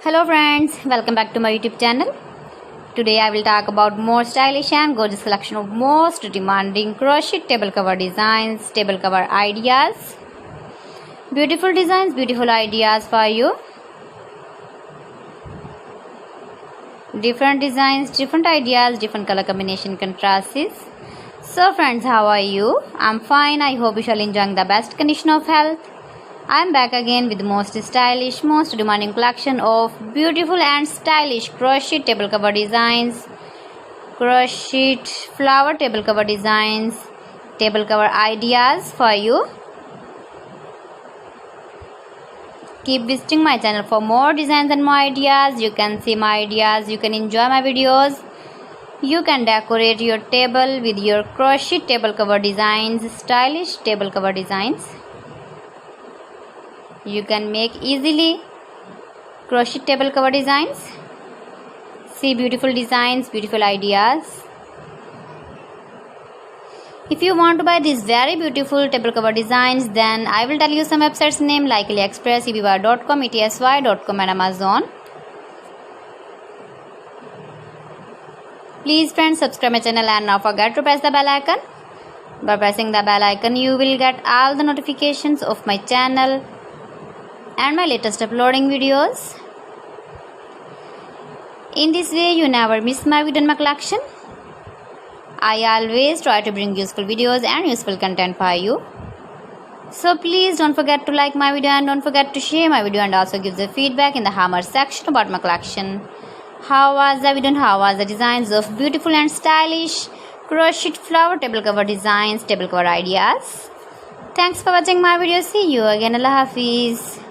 Hello friends, welcome back to my YouTube channel. Today I will talk about more stylish and gorgeous collection of most demanding crochet table cover designs, table cover ideas. Beautiful designs, beautiful ideas for you. Different designs, different ideas, different color combination contrasts. So friends, how are you? I'm fine. I hope you shall enjoy the best condition of health. I am back again with the most stylish, most demanding collection of beautiful and stylish crochet table cover designs, crochet flower table cover designs, table cover ideas for you. Keep visiting my channel for more designs and more ideas. You can see my ideas, you can enjoy my videos. You can decorate your table with your crochet table cover designs, stylish table cover designs. You can make easily crochet table cover designs. See beautiful designs, beautiful ideas. If you want to buy these very beautiful table cover designs, then I will tell you some websites name like AliExpress, eBay.com, ETSY.com and Amazon. Please friends, subscribe my channel and not forget to press the bell icon. By pressing the bell icon, you will get all the notifications of my channel and my latest uploading videos. In this way, you never miss my video in my collection. I always try to bring useful videos and useful content for you. So please don't forget to like my video and don't forget to share my video and also give the feedback in the hammer section about my collection. How was the video and how was the designs of beautiful and stylish crochet flower table cover designs, table cover ideas? Thanks for watching my video. See you again. Allah Hafiz.